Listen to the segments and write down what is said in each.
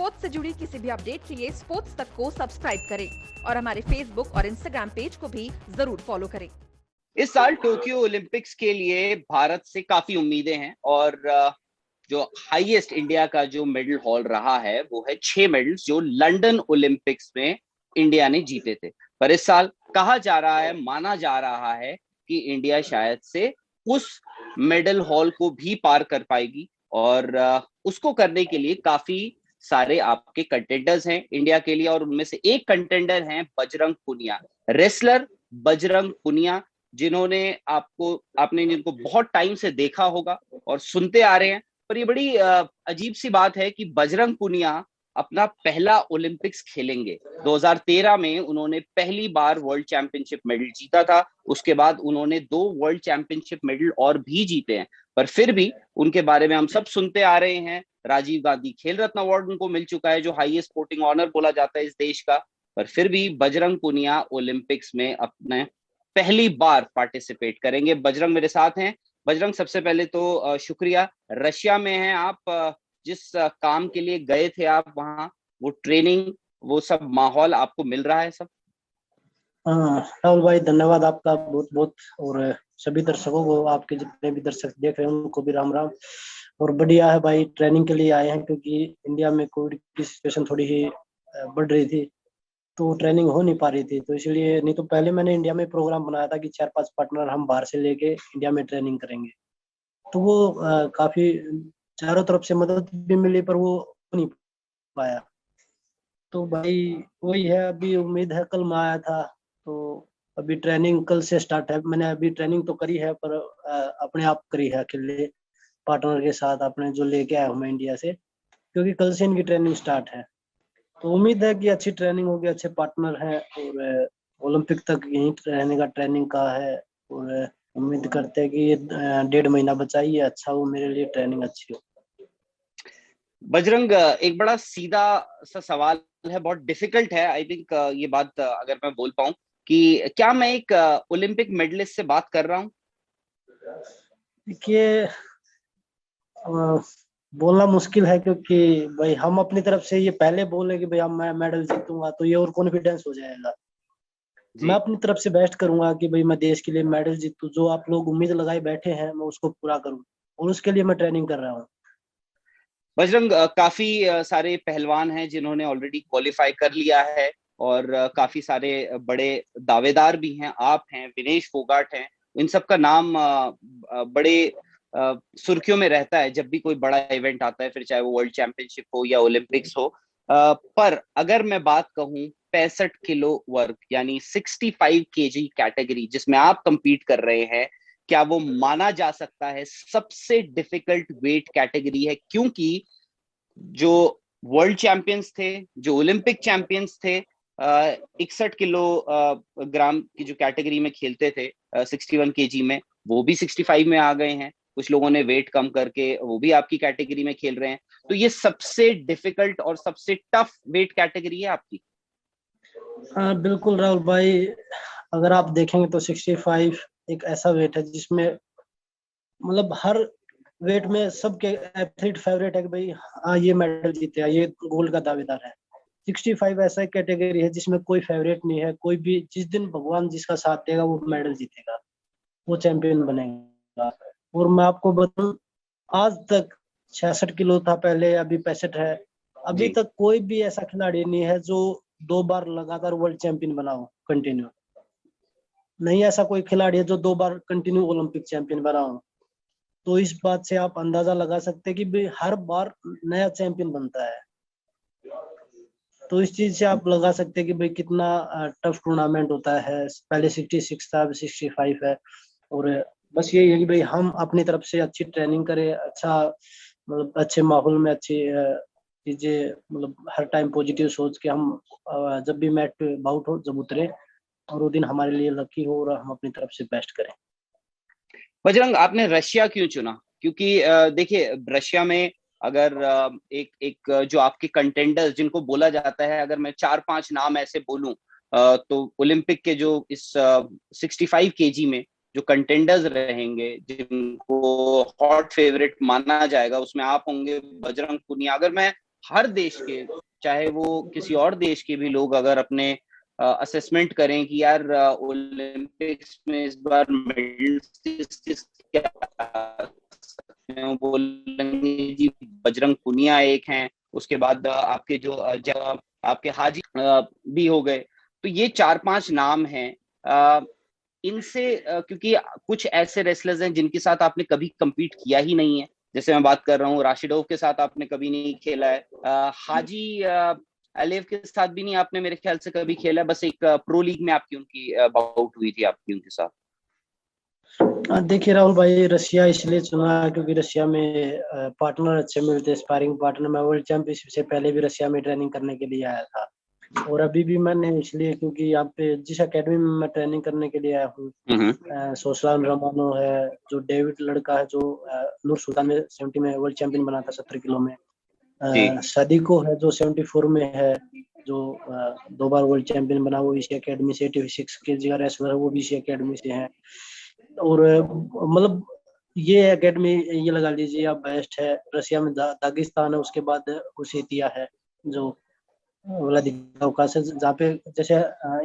Sports से जुड़ी किसी भी अपडेट के लिए स्पोर्ट्स तक को सब्सक्राइब करें और हमारे फेसबुक और इंस्टाग्राम पेज को भी जरूर फॉलो करें। इस साल टोक्यो ओलंपिक्स के लिए भारत से काफी उम्मीदें हैं और जो हाईएस्ट इंडिया का जो मेडल हॉल रहा है वो है 6 मेडल्स जो लंदन ओलंपिक्स में इंडिया ने जीते थे। पर इस साल कहा जा रहा है, माना जा रहा है कि इंडिया शायद से उस मेडल हॉल को भी पार कर पाएगी और उसको करने के लिए काफी सारे आपके कंटेंडर्स हैं इंडिया के लिए और उनमें से एक कंटेंडर हैं बजरंग पुनिया, रेसलर बजरंग पुनिया, आपने जिनको बहुत टाइम से देखा होगा और सुनते आ रहे हैं। पर ये बड़ी अजीब सी बात है कि बजरंग पुनिया अपना पहला ओलंपिक्स खेलेंगे। 2013 में उन्होंने पहली बार वर्ल्ड चैंपियनशिप मेडल जीता था, उसके बाद उन्होंने 2 वर्ल्ड चैंपियनशिप मेडल और भी जीते हैं, पर फिर भी उनके बारे में हम सब सुनते आ रहे हैं। राजीव गांधी खेल रत्न अवार्ड उनको मिल चुका है जो हाईएस्ट स्पोर्टिंग ऑनर बोला जाता है इस देश का, पर फिर भी बजरंग पुनिया ओलंपिक्स में अपने पहली बार पार्टिसिपेट करेंगे। बजरंग मेरे साथ हैं। बजरंग, सबसे पहले तो शुक्रिया। रशिया में हैं आप, जिस काम के लिए गए थे आप वहां, वो ट्रेनिंग, वो सब माहौल आपको मिल रहा है सब? राहुल भाई, धन्यवाद आपका बहुत बहुत, और सभी दर्शकों को, आपके जितने भी दर्शक देख रहे हैं उनको भी राम राम। और बढ़िया है भाई, ट्रेनिंग के लिए आए हैं क्योंकि इंडिया में कोविड की सिचुएशन थोड़ी ही बढ़ रही थी तो ट्रेनिंग हो नहीं पा रही थी, तो इसलिए, नहीं तो पहले मैंने इंडिया में प्रोग्राम बनाया था कि 4-5 पार्टनर हम बाहर से लेके इंडिया में ट्रेनिंग करेंगे, तो वो काफी चारों तरफ से मदद भी मिली पर वो हो नहीं पाया। तो भाई वही है, अभी उम्मीद है, कल मैं आया था तो अभी ट्रेनिंग कल से स्टार्ट है। मैंने अभी ट्रेनिंग तो करी है पर अपने आप करी है, अकेले पार्टनर के साथ अपने जो लेके आया हूँ मैं इंडिया से, क्योंकि कल से इनकी ट्रेनिंग स्टार्ट है। तो उम्मीद है कि अच्छी ट्रेनिंग होगी, अच्छे पार्टनर हैं और ओलंपिक तक यहीं रहने का ट्रेनिंग का है और उम्मीद करते हैं कि ये 1.5 महीना बचा ही है, अच्छा वो मेरे लिए ट्रेनिंग अच्छी हो। बजरंग, एक बड़ा सीधा सा सवाल है, बहुत डिफिकल्ट है आई थिंक ये बात अगर मैं बोल पाऊं कि क्या मैं एक ओलंपिक मेडलिस्ट से बात कर रहा हूं? देखिए, बोलना मुश्किल है क्योंकि भाई हम अपनी तरफ से ये पहले बोले कि भाई हम मैं मेडल जीतूंगा तो ये और कॉन्फिडेंस हो जाएगा। मैं अपनी तरफ से बेस्ट करूंगा कि भाई मैं देश के लिए मेडल जीतूं, जो आप लोग उम्मीद लगाए बैठे हैं मैं उसको पूरा करूं और उसके लिए मैं ट्रेनिंग कर रहा हूँ। बजरंग, काफी सारे पहलवान हैं जिन्होंने ऑलरेडी क्वालिफाई कर लिया है और काफी सारे बड़े दावेदार भी हैं, आप हैं, विनेश फोगाट हैं, इन सब का नाम बड़े सुर्खियों में रहता है जब भी कोई बड़ा इवेंट आता है, फिर चाहे वो वर्ल्ड चैंपियनशिप हो या ओलंपिक्स हो। पर अगर मैं बात कहूं 65 किलो वर्ग यानी 65 केजी कैटेगरी जिसमें आप कंपीट कर रहे हैं, क्या वो माना जा सकता है सबसे डिफिकल्ट वेट कैटेगरी है? क्योंकि जो वर्ल्ड चैंपियंस थे, जो ओलंपिक चैंपियंस थे, 61 किलो ग्राम की जो कैटेगरी में खेलते थे 61 केजी में, वो भी 65 में आ गए हैं। कुछ लोगों ने वेट कम करके वो भी आपकी कैटेगरी में खेल रहे हैं। तो ये सबसे डिफिकल्ट और सबसे टफ वेट कैटेगरी है आपकी? हाँ बिल्कुल राहुल भाई, अगर आप देखेंगे तो 65 एक ऐसा वेट है जिसमें मतलब हर वेट में सबके एथलीट फेवरेट है कि भाई हाँ ये मेडल जीते हैं, ये गोल्ड का दावेदार है। 65 ऐसा एक कैटेगरी है जिसमें कोई फेवरेट नहीं है, कोई भी जिस दिन भगवान जिसका साथ देगा वो मेडल जीतेगा, वो चैंपियन बनेगा। और मैं आपको बताऊं, आज तक 66 किलो था पहले, अभी 65 है। अभी तक कोई भी ऐसा खिलाड़ी नहीं है जो 2 बार लगातार वर्ल्ड चैंपियन बना हो कंटिन्यू। नहीं ऐसा कोई खिलाड़ी है जो 2 बार कंटिन्यू ओलंपिक चैंपियन बना हो। तो इस बात से आप अंदाजा लगा सकते हैं कि भाई हर बार नया चैंपियन बनता है। तो इस चीज से आप लगा सकते हैं कि भाई कितना टफ टूर्नामेंट होता है। पहले 66 था, अब 65 है। और बस यही है कि भाई हम अपनी तरफ से अच्छी ट्रेनिंग करें, अच्छा मतलब अच्छे माहौल में अच्छी चीजें, मतलब हर टाइम पॉजिटिव सोच के हम जब भी मैच पे बाउट हो जब उतरे और वो दिन हमारे लिए लकी हो और हम अपनी तरफ से बेस्ट करें। बजरंग, आपने रशिया क्यों चुना? क्योंकि देखिए, रशिया में अगर एक जो आपके कंटेंडर्स जिनको बोला जाता है, अगर मैं 4-5 नाम ऐसे बोलूं तो ओलंपिक के जो इस 65 केजी में जो कंटेंडर्स रहेंगे, जिनको हॉट फेवरेट माना जाएगा, उसमें आप होंगे, बजरंग पुनिया। अगर मैं हर देश के, चाहे वो किसी और देश के भी लोग अगर अपने असेसमेंट करें कि यार ओलंपिक्स में इस बार मेडल क्या, बोलेंगे जी बजरंग पुनिया एक हैं, उसके बाद आपके जो आपके हाजी भी हो गए। तो ये 4-5 नाम हैं। इनसे क्योंकि कुछ ऐसे रेसलर्स हैं जिनके साथ आपने कभी compete किया ही नहीं है, जैसे मैं बात कर रहा हूँ राशिदोव के साथ आपने कभी नहीं खेला है, हाजी अलेव के साथ भी नहीं आपने मेरे ख्याल से कभी खेला है, बस एक प्रो लीग में आपकी उनकी बाउट हुई थी आपकी उनके साथ। देखिए राहुल भाई, रशिया इसलिए चुना क्योंकि रशिया में पार्टनर अच्छे मिलते हैं, स्पारिंग पार्टनर। मैं वर्ल्ड चैंपियनशिप से पहले भी रशिया में ट्रेनिंग करने के लिए आया था, और अभी भी मैंने इसलिए क्योंकि यहाँ पे जिस एकेडमी में मैं ट्रेनिंग करने के लिए आया हूँ, सोसलान रमानो है, जो डेविड लड़का है जो नूर सुल्तान में 70 में वर्ल्ड चैंपियन बना था 70 किलो में, सदीको है जो 74 में है, जो 2 बार वर्ल्ड चैंपियन बना, वो इसी एकेडमी से, 86 केजी का रेसलर है, वो भी इसी एकेडमी से है। और मतलब ये एकेडमी ये लगा लीजिए आप बेस्ट है। रशिया में दागिस्तान है, उसके बाद ओसेतिया है जो व्लादिकाउकास है, जहाँ पे जैसे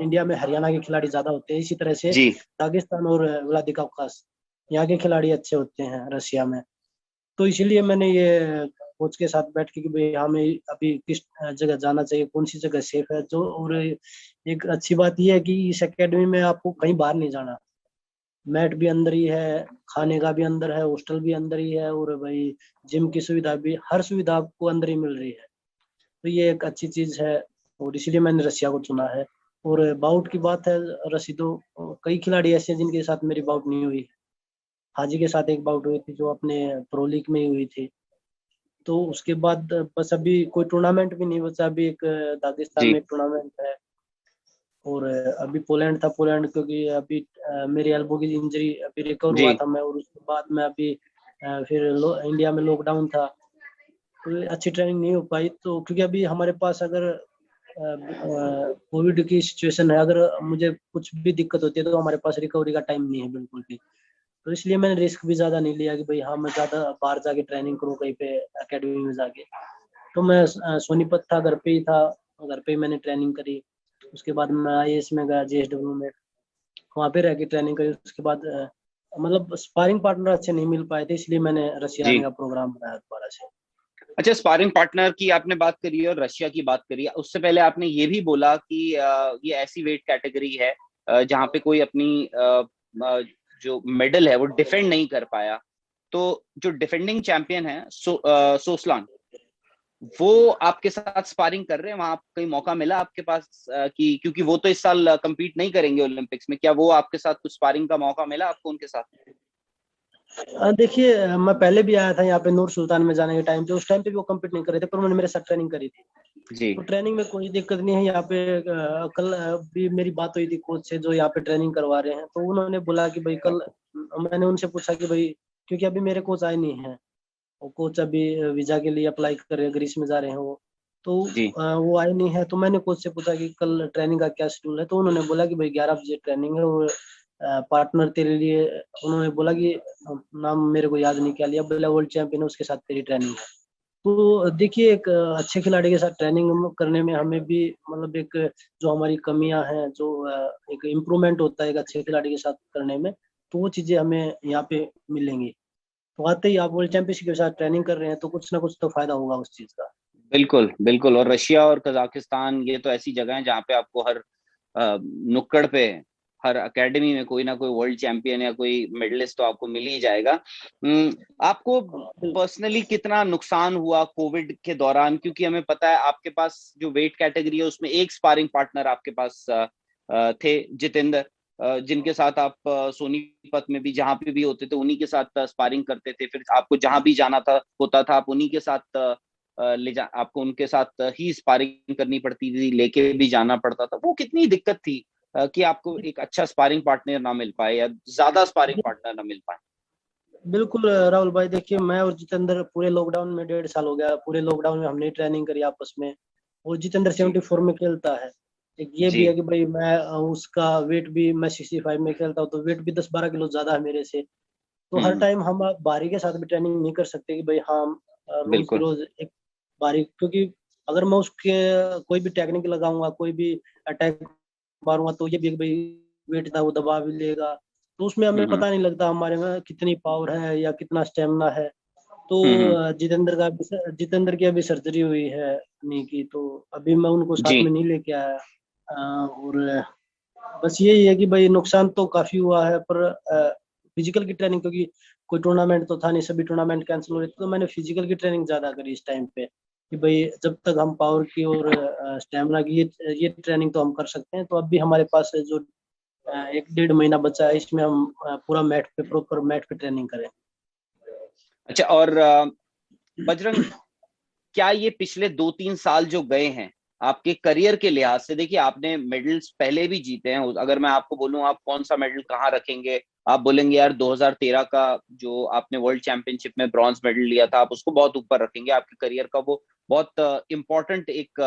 इंडिया में हरियाणा के खिलाड़ी ज्यादा होते हैं, इसी तरह से दागिस्तान और व्लादिकाउकास यहाँ के खिलाड़ी अच्छे होते हैं रशिया में। तो इसीलिए मैंने ये कोच के साथ बैठ के कि भाई हमें अभी किस जगह जाना चाहिए, कौन सी जगह सेफ है जो। और एक अच्छी बात यह है कि इस एकेडमी में आपको कहीं बाहर नहीं जाना, मैट भी अंदर ही है, खाने का भी अंदर है, हॉस्टल भी अंदर ही है, और भाई जिम की सुविधा भी, हर सुविधा आपको अंदर ही मिल रही है। तो ये एक अच्छी चीज है, और इसीलिए मैंने रशिया को चुना है। और बाउट की बात है, रशीदो कई खिलाड़ी ऐसे हैं जिनके साथ मेरी बाउट नहीं हुई। हाजी के साथ एक बाउट हुई थी जो अपने प्रो लीग में ही हुई थी। तो उसके बाद बस अभी कोई टूर्नामेंट भी नहीं बचा, अभी एक दागिस्तान में टूर्नामेंट है, और अभी पोलैंड था। पोलैंड क्योंकि अभी मेरी एल्बो की इंजरी अभी रिकवर हुआ था मैं, और उसके बाद मैं अभी फिर इंडिया में लॉकडाउन था, तो अच्छी ट्रेनिंग नहीं हो पाई। तो क्योंकि अभी हमारे पास अगर कोविड की सिचुएशन है, अगर मुझे कुछ भी दिक्कत होती है तो हमारे पास रिकवरी का टाइम नहीं है बिल्कुल भी। तो इसलिए मैंने रिस्क भी ज्यादा नहीं लिया कि भाई हाँ मैं ज्यादा बाहर जाके ट्रेनिंग करूँ कहीं पे एकेडमी में जाके। तो मैं सोनीपत था, घर पे ही था, घर पे ही मैंने ट्रेनिंग करी। उसके बाद मैं IAS में गया, JSW में, वहाँ पे रह के ट्रेनिंग करी। उसके बाद मतलब स्पारिंग पार्टनर अच्छे नहीं मिल पाए थे, इसलिए मैंने रशिया आने का प्रोग्राम बनाया दोबारा से। अच्छा, स्पारिंग पार्टनर की आपने बात करी और रशिया की बात करी, उससे पहले आपने ये भी बोला कि ये ऐसी वेट कैटेगरी है जहाँ पे कोई अपनी जो मेडल है वो डिफेंड नहीं कर पाया। तो जो डिफेंडिंग चैंपियन है सोसलान, वो आपके साथ स्पारिंग कर रहे हैं, वहां कहीं मौका मिला आपके पास कि क्योंकि वो तो इस साल compete नहीं करेंगे ओलंपिक्स में, क्या वो आपके साथ कुछ स्पारिंग का मौका मिला आपको उनके साथ? देखिए मैं पहले भी आया था यहाँ पे नूर सुल्तान में जाने के टाइम पे, उस टाइम पे भी वो कम्पीट नहीं कर रहे थे, पर उन्होंने मेरे साथ ट्रेनिंग करी थी। तो ट्रेनिंग में कोई दिक्कत नहीं है यहाँ पे। कल भी मेरी बात हुई थी कोच से जो यहाँ पे ट्रेनिंग करवा रहे हैं, तो उन्होंने बोला कि भाई कल, मैंने उनसे पूछा कि भाई क्योंकि अभी मेरे कोच आए नहीं है, वो कोच अभी वीजा के लिए अप्लाई कर रहे हैं, ग्रीस में जा रहे हैं वो, तो वो आए नहीं है। तो मैंने कोच से पूछा कि कल ट्रेनिंग का क्या शेड्यूल है, तो उन्होंने बोला कि भाई 11 बजे ट्रेनिंग है, और पार्टनर तेरे लिए, उन्होंने बोला कि नाम मेरे को याद नहीं, क्या लिया, बोला वर्ल्ड चैंपियन है उसके साथ तेरी ट्रेनिंग है। तो देखिए एक अच्छे खिलाड़ी के साथ ट्रेनिंग करने में हमें भी मतलब एक जो हमारी कमियां हैं, जो एक इम्प्रूवमेंट होता है एक अच्छे खिलाड़ी के साथ करने में, तो वो चीजें हमें यहाँ पे मिलेंगी। तो आते ही आप वर्ल्ड चैंपियनशिप के साथ ट्रेनिंग कर रहे हैं तो कुछ ना कुछ तो फायदा होगा उस चीज का। बिल्कुल बिल्कुल। और रशिया और कजाकिस्तान ये तो ऐसी जगह है जहाँ पे आपको हर नुक्कड़ पे, हर एकेडमी में कोई ना कोई वर्ल्ड चैंपियन या कोई मेडलिस्ट तो आपको मिल ही जाएगा। आपको पर्सनली कितना नुकसान हुआ कोविड के दौरान, क्योंकि हमें पता है आपके पास जो वेट कैटेगरी है उसमें एक स्पारिंग पार्टनर आपके पास थे, जितेंद्र, जिनके साथ आप सोनीपत में भी जहां पे भी होते थे उन्हीं के साथ स्पारिंग करते थे, फिर आपको जहां भी जाना था होता था आप उन्हीं के साथ आपको उनके साथ ही स्पारिंग करनी पड़ती थी, लेके भी जाना पड़ता था। वो कितनी दिक्कत थी कि आपको एक अच्छा स्पारिंग पार्टनर ना मिल पाए या ज्यादा स्पारिंग पार्टनर ना मिल पाए? बिल्कुल राहुल भाई, देखिए मैं और जितेंद्र पूरे लॉकडाउन में 1.5 साल हो गया, पूरे लॉकडाउन में हमने ट्रेनिंग करी आपस में। और जितेंद्र 74 में खेलता है, एक ये भी है कि भाई मैं उसका वेट भी, मैं 65 में खेलता हूँ तो वेट भी 10-12 किलो ज्यादा है मेरे से। तो हर टाइम हम बाहरी के साथ भी ट्रेनिंग नहीं कर सकते कि भाई हाँ रोज की रोज एक बारीक, क्योंकि अगर मैं उसके कोई भी टेक्निक लगाऊंगा, कोई भी अटैक मारूंगा, तो ये भी भाई वेट था वो दबा भी लेगा। तो उसमें हमें हम्म पता नहीं लगता हमारे में कितनी पावर है या कितना स्टेमिना है। तो हम्म। जितेंद्र की अभी सर्जरी हुई है नी की, तो अभी मैं उनको साथ जी। में नहीं लेके आया। और बस यही है कि भाई नुकसान तो काफी हुआ है, पर फिजिकल की ट्रेनिंग, क्योंकि कोई टूर्नामेंट तो था नहीं, सभी टूर्नामेंट कैंसिल हो रहे थे, तो मैंने फिजिकल की ट्रेनिंग ज्यादा करी इस टाइम पे कि भाई जब तक हम पावर की और स्टेमिना की ये ट्रेनिंग तो हम कर सकते हैं। तो अभी हमारे पास जो 1-1.5 महीना बचा है, इसमें हम पूरा मैट पे, प्रॉपर मैट पे ट्रेनिंग करें। अच्छा, और बजरंग, क्या ये पिछले 2-3 साल जो गए हैं आपके करियर के लिहाज से, देखिए आपने मेडल्स पहले भी जीते हैं, अगर मैं आपको बोलूं आप कौन सा मेडल कहाँ रखेंगे, आप बोलेंगे यार 2013 का जो आपने वर्ल्ड चैंपियनशिप में ब्रॉन्ज मेडल लिया था, आप उसको बहुत ऊपर रखेंगे, आपके करियर का वो बहुत इम्पोर्टेंट एक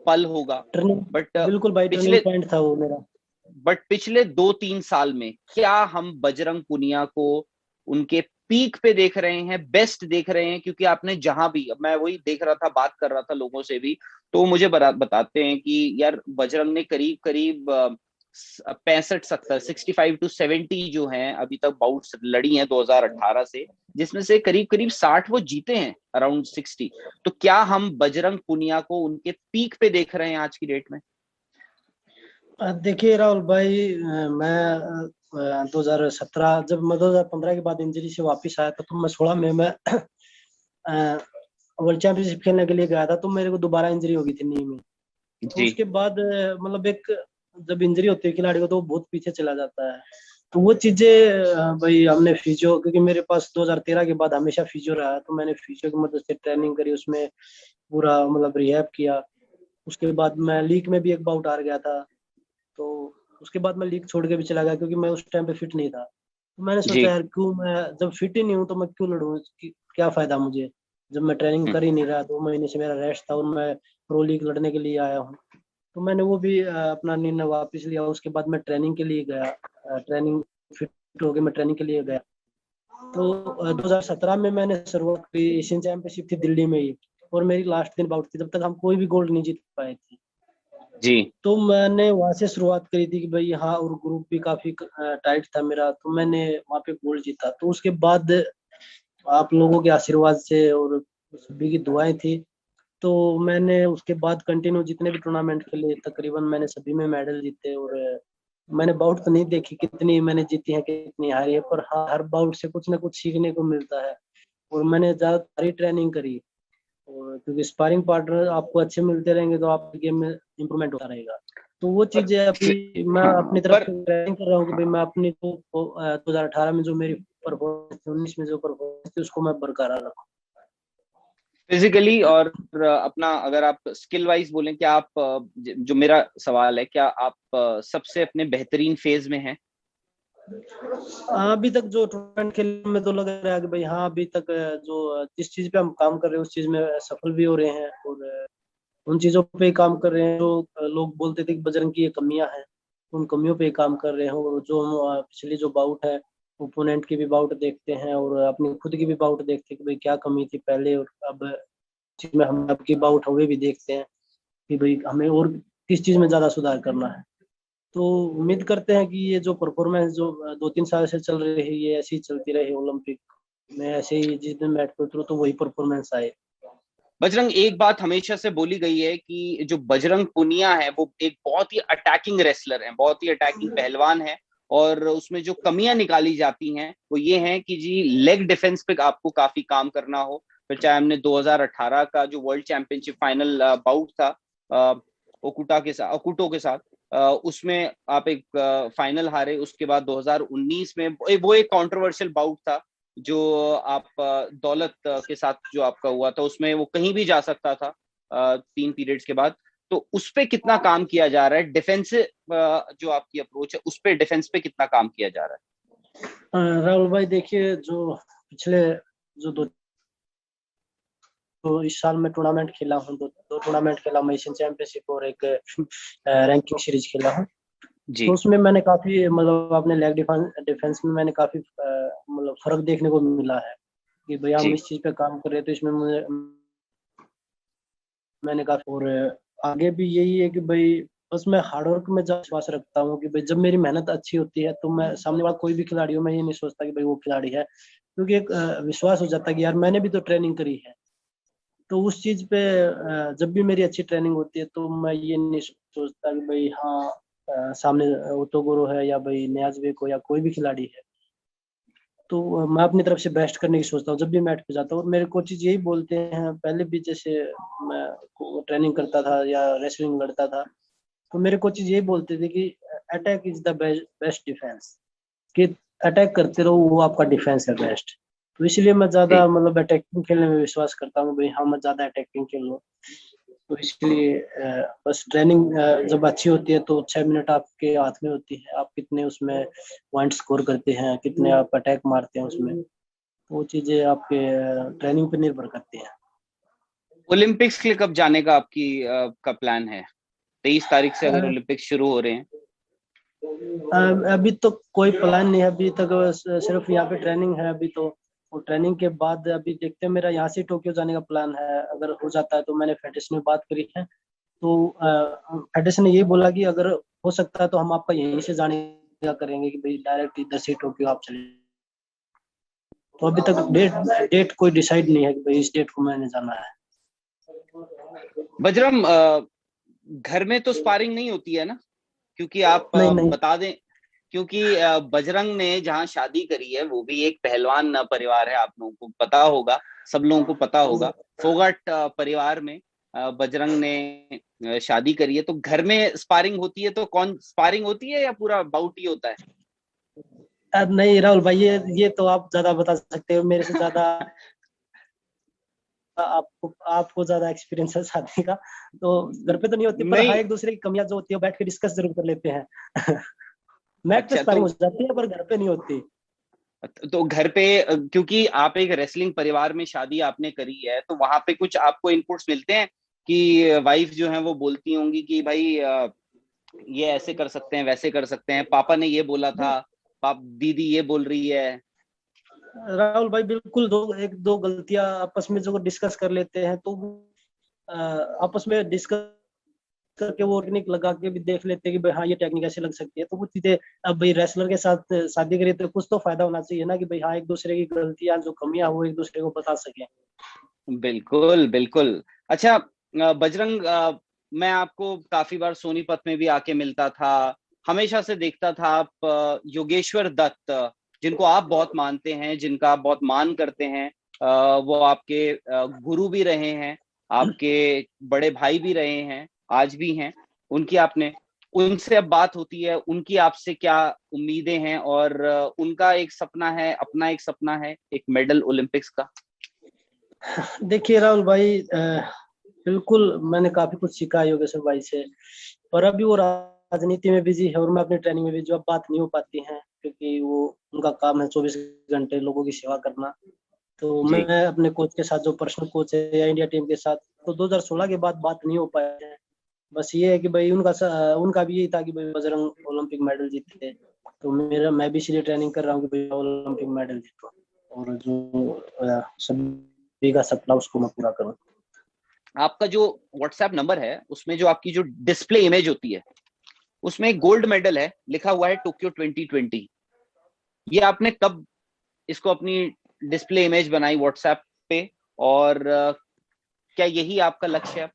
पल होगा। टर्निंग, बट बिल्कुल भाई, टर्निंग पिछले पॉइंट था वो मेरा। बट पिछले 2-3 साल में क्या हम बजरंग पुनिया को उनके पीक पे देख रहे हैं, बेस्ट देख रहे हैं? क्योंकि आपने जहां भी, अब मैं वही देख रहा था, बात कर रहा था लोगों से भी, तो वो मुझे बताते हैं कि यार बजरंग ने करीब करीब 65-70, 65-70 जो हैं अभी तक बाउट्स लड़ी हैं 2018 से, जिसमें से करीब करीब 60 वो जीते हैं, अराउंड 60। तो क्या हम बजरंग पुनिया को उनके पीक पे देख रहे हैं आज की डेट में? देखिए राहुल भाई, मैं 2017, जब मैं 2015 के बाद इंजरी से वापस आया था, तो मैं 16 में मैं वर्ल्ड चैंपियनशिप खेलने के लिए गया था, तो मेरे को दोबारा इंजरी हो गई थी नी में। तो जी। उसके बाद मतलब एक, जब इंजरी होती है खिलाड़ी को, तो वो बहुत पीछे चला जाता है। तो वो चीजें भाई हमने फिजियो, क्योंकि मेरे पास 2013 के बाद हमेशा फिजियो रहा है, तो मैंने फिजियो की मदद से ट्रेनिंग करी, उसमें पूरा मतलब रिहैब किया। उसके बाद मैं लीग में भी एक बाउट हार गया था, तो उसके बाद मैं लीग छोड़ के भी चला गया, क्योंकि मैं उस टाइम पे फिट नहीं था। तो मैंने जी। सोचा यार, क्यों मैं जब फिट ही नहीं हूँ तो मैं क्यों लड़ूं, क्या फायदा मुझे, जब मैं ट्रेनिंग हम्म। कर ही नहीं रहा, 2 महीने से मेरा रेस्ट था और मैं प्रो लीग लड़ने के लिए आया हूँ। तो मैंने वो भी अपना निर्णय वापस लिया। उसके बाद मैं ट्रेनिंग के लिए गया, ट्रेनिंग फिट हो गया, मैं ट्रेनिंग के लिए गया। तो 2017 में मैंने शुरुआत की, एशियन चैंपियनशिप थी दिल्ली में ही, और मेरी लास्ट दिन बाउट थी, जब तक हम कोई भी गोल्ड नहीं जीत पाए थे। जी। तो मैंने वहां से शुरुआत करी थी कि भाई हाँ, और ग्रुप भी काफी टाइट था मेरा, तो मैंने वहां पे गोल्ड जीता। तो उसके बाद आप लोगों के आशीर्वाद से और सभी की दुआएं थी, तो मैंने उसके बाद कंटिन्यू जितने भी टूर्नामेंट खेले, तकरीबन मैंने सभी में मेडल जीते। और मैंने बाउट तो नहीं देखी कितनी मैंने जीती है कितनी हारी है, पर हाँ, हर बाउट से कुछ ना कुछ सीखने को मिलता है। और मैंने ज्यादा सारी ट्रेनिंग करी, और क्योंकि स्पारिंग पार्टनर आपको अच्छे मिलते रहेंगे, तो आपके गेम में इम्प्रूवमेंट होता रहेगा। तो वो पर चीजें अभी मैं हाँ, अपनी तरफ पर से ट्रेनिंग कर रहा हूँ कि भाई मैं अपनी तो 2018 में जो मेरी परफॉर्मेंस थी, 19 में जो परफॉर्मेंस थी, उसको मैं बरकरार रखूँ। फिजिकली और अपना, अगर आप स्किल वाइज बोलें, क्या आप जो मेरा सवाल है, क्या आप सबसे अपने बेहतरीन फेज में हैं? अभी तक जो टूर्नामेंट खेलने में तो लग रहा है कि भाई हाँ, अभी तक जो जिस चीज पे हम काम कर रहे हैं उस चीज में सफल भी हो रहे हैं, और उन चीजों पे ही काम कर रहे हैं जो लोग बोलते थे कि बजरंग की ये कमियां हैं, उन कमियों पे ही काम कर रहे हैं। और जो हम पिछली जो बाउट है, ओपोनेंट की भी बाउट देखते हैं और अपनी खुद की भी बाउट देखते हैं कि भाई क्या कमी थी पहले, और अब जिसमें हम अब की बाउट हुए भी देखते हैं कि भाई हमें और किस चीज में ज्यादा सुधार करना है। तो उम्मीद करते हैं कि ये जो परफॉर्मेंस जो 2-3 साल से चल रही है, ये ऐसी ही चलती रहे ओलंपिक में, ऐसे ही जिस दिन मैट पे उतरो तो वही परफॉर्मेंस आए। बजरंग, एक बात हमेशा से बोली गई है कि जो बजरंग पुनिया है वो एक बहुत ही अटैकिंग रेसलर है, बहुत ही अटैकिंग पहलवान है, और उसमें जो कमियां निकाली जाती हैं वो ये हैं कि जी लेग डिफेंस पे आपको काफी काम करना हो। फिर चाहे हमने 2018 का जो वर्ल्ड चैंपियनशिप फाइनल बाउट था ओकुटो के साथ, उसमें आप एक फाइनल हारे। उसके बाद 2019 में वो एक कंट्रोवर्शियल बाउट था जो आप दौलत के साथ जो आपका हुआ था, उसमें वो कहीं भी जा सकता था 3 पीरियड्स के बाद। तो उस पे कितना काम किया जा रहा है, डिफेंस जो आपकी अप्रोच है उस पे, डिफेंस पे कितना काम किया जा रहा राहुल भाई देखिए, जो पिछले जो दो तो इस साल मैं टूर्नामेंट खेला हूँ, दो टूर्नामेंट खेला हूँ, एशियन चैंपियनशिप और एक रैंकिंग सीरीज खेला हूँ। है? जी। तो उसमें मैंने काफी मतलब अपने लेग डिफेंस में मैंने काफी मतलब फर्क देखने को मिला है कि भैया हम जी। इस चीज पे काम कर रहे हैं, तो इसमें मुझे मैंने कहा। और आगे भी यही है कि भाई बस मैं हार्डवर्क में ज्यादा विश्वास रखता हूँ कि भाई जब मेरी मेहनत अच्छी होती है तो मैं सामने वाला कोई भी खिलाड़ी हो, मैं ये नहीं सोचता कि भाई वो खिलाड़ी है, क्योंकि एक विश्वास हो जाता है कि यार मैंने भी तो ट्रेनिंग करी है। तो उस चीज पे जब भी मेरी अच्छी ट्रेनिंग होती है तो मैं ये नहीं सोचता कि भाई हाँ सामने ओटोगोरो है या भाई नियाज़ को या कोई भी खिलाड़ी है। तो मैं अपनी तरफ से बेस्ट करने की सोचता हूँ जब भी मैट पे जाता हूँ। और मेरे कोचेज यही बोलते हैं, पहले भी जैसे मैं ट्रेनिंग करता था या रेसलिंग लड़ता था तो मेरे कोचेज यही बोलते थे कि attack is the best defence, कि अटैक करते रहो, वो आपका डिफेंस है बेस्ट। तो इसलिए मैं ज्यादा ठीक। मतलब अटैकिंग खेलने में विश्वास करता हूँ भाई हाँ मैं ज्यादा अटैकिंग खेल लूँ। तो इसलिए बस ट्रेनिंग जब अच्छी होती है तो 6 मिनट आपके हाथ में होती है, आप कितने उसमें पॉइंट स्कोर करते हैं, कितने आप अटैक मारते हैं उसमें, तो वो चीजें आपके ट्रेनिंग पे निर्भर करती हैं। ओलंपिक्स के लिए कब जाने का आपकी का प्लान है? 23 तारीख से अगर अ, ओलंपिक्स शुरू हो रहे हैं। अभी तो कोई प्लान नहीं है, अभी तक बस सिर्फ यहाँ पे ट्रेनिंग है अभी तो। और ट्रेनिंग के बाद अभी देखते हैं, मेरा यहाँ से टोक्यो जाने का प्लान है। अगर हो जाता है तो मैंने फेडरेशन में बात करी है, तो फेडरेशन ने यही बोला कि अगर हो सकता है तो हम आपका यहीं से जाने का करेंगे कि भाई डायरेक्ट इधर से टोक्यो आप चले। तो अभी तक डेट डेट कोई डिसाइड नहीं है कि भाई इस डेट को मैंने जाना है। बजरंग, घर में तो स्पारिंग नहीं होती है ना? क्योंकि आप नहीं नहीं। बता दें, क्योंकि बजरंग ने जहाँ शादी करी है वो भी एक पहलवान परिवार है, आप लोगों को पता होगा, सब लोगों को पता होगा। फोगाट परिवार में बजरंग ने शादी करी है, तो घर में स्पारिंग होती है तो कौन स्पारिंग होती है या पूरा बाउट ही होता है? नहीं राहुल भाई, ये तो आप ज्यादा बता सकते हो मेरे से ज्यादा। आपको आपको ज्यादा एक्सपीरियंस है शादी का, तो घर पे तो नहीं होती, पर हाँ नहीं। एक दूसरे की कमियां जो होती है बैठ के डिस्कस जरूर कर लेते हैं। मैट पे अच्छा, तो स्पारिंग हो जाती है पर घर पे नहीं होती। घर पे क्योंकि आप एक रेसलिंग परिवार में शादी आपने करी है, तो वहां पे कुछ आपको इनपुट्स मिलते हैं कि वाइफ जो है वो बोलती होंगी कि भाई ये ऐसे कर सकते हैं, वैसे कर सकते हैं, पापा ने ये बोला था, पाप दीदी ये बोल रही है। राहुल भाई बिल्कुल, एक दो गलतियां आपस में जो डिस्कस कर लेते हैं तो अ, आपस में डिस्कस करके वो टेक्निक लगा के भी देख लेते हैं कि भाई हाँ ये टेक्निक ऐसे लग सकती है, तो वो चीजें। अब भाई रेसलर के साथ शादी करिए तो कुछ तो फायदा होना चाहिए ना, कि भाई हाँ एक दूसरे की गलतियां जो कमियां वो एक दूसरे को बता सके। बिल्कुल बिल्कुल। अच्छा, बजरंग, मैं आपको काफी बार सोनीपत में भी आके मिलता था, हमेशा से देखता था। आप योगेश्वर दत्त, जिनको आप बहुत मानते हैं, जिनका आप बहुत मान करते हैं, वो आपके गुरु भी रहे हैं, आपके बड़े भाई भी रहे हैं, आज भी हैं। उनकी आपने उनसे अब बात होती है, उनकी आपसे क्या उम्मीदें हैं? और उनका एक सपना है, अपना एक सपना है, एक मेडल ओलंपिक्स का। देखिए राहुल भाई, बिल्कुल मैंने काफी कुछ सीखा है योगेश्वर भाई से। पर अभी वो राजनीति में बिजी है और मैं अपनी ट्रेनिंग में भी, जो अब बात नहीं हो पाती है क्योंकि वो उनका काम है 24 घंटे लोगों की सेवा करना। तो जी। मैं अपने कोच के साथ, जो पर्सनल कोच है या इंडिया टीम के साथ, तो 2016 के बाद बात नहीं हो पाई है। बस ये है कि भाई उनका भी यही था कि भाई बजरंग ओलंपिक मेडल जीते। तो मेरा मैं भी इसलिए ट्रेनिंग कर रहा हूँ कि भाई ओलंपिक मेडल जीतो और जो सभी का सपना उसको मैं पूरा करूँ। आपका जो व्हाट्सएप नंबर है उसमें जो आपकी जो डिस्प्ले इमेज होती है, उसमें एक गोल्ड मेडल है, लिखा हुआ है टोक्यो 2020। ये आपने कब इसको अपनी डिस्प्ले इमेज बनाई व्हाट्सएप पे? और क्या यही आपका लक्ष्य है?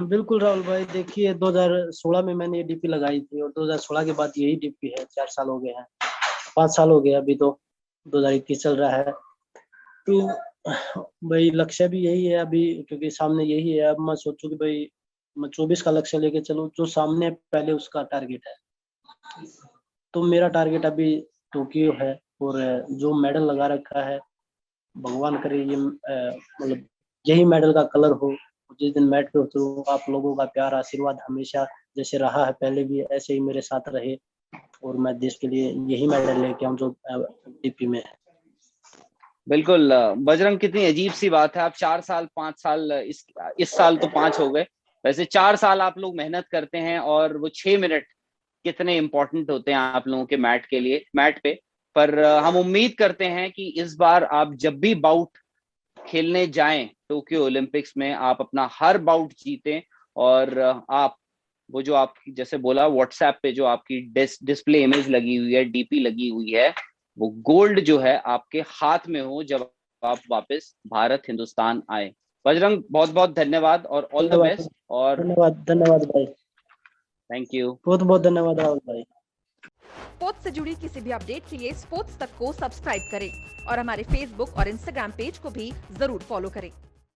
बिल्कुल राहुल भाई, देखिए 2016 में मैंने ये डीपी लगाई थी और 2016 के बाद यही डीपी है। 4 साल हो गए हैं, 5 साल हो गए, अभी तो 2021 चल रहा है। तो भाई लक्ष्य भी यही है अभी, क्योंकि सामने यही है। अब मैं सोचूं कि भाई मैं 24 का लक्ष्य लेके चलूं, जो सामने पहले उसका टारगेट है। तो मेरा टारगेट अभी टोक्यो है। और जो मेडल लगा रखा है, भगवान करे ये मतलब यही मेडल का कलर हो। जिस दिन मैट पे उतरूं, आप लोगों का प्यार आशीर्वाद हमेशा जैसे रहा है पहले भी ऐसे ही मेरे साथ रहे, और मैं देश के लिए यही मेडल लेके आऊं जो डीपी में है। बिल्कुल। बजरंग, कितनी अजीब सी बात है, आप 4 साल 5 साल, इस साल तो 5 हो गए, वैसे 4 साल आप लोग मेहनत करते हैं, और वो 6 मिनट कितने इंपॉर्टेंट होते हैं आप लोगों के मैट के लिए, मैट पे। पर हम उम्मीद करते हैं कि इस बार आप जब भी बाउट खेलने जाएं टोक्यो ओलंपिक्स में, आप अपना हर बाउट जीतें और आप वो जो आपकी जैसे बोला व्हाट्सएप पे जो आपकी डिस्प्ले इमेज लगी हुई है, डीपी लगी हुई है, वो गोल्ड जो है आपके हाथ में हो जब आप वापस भारत हिंदुस्तान आए। बजरंग बहुत बहुत धन्यवाद और ऑल द धन्यवाद बेस्ट और धन्यवाद भाई, थैंक यू। बहुत बहुत धन्यवाद राहुल भाई। स्पोर्ट्स से जुड़ी किसी भी अपडेट के लिए स्पोर्ट्स तक को सब्सक्राइब करें और हमारे फेसबुक और इंस्टाग्राम पेज को भी जरूर फॉलो करें।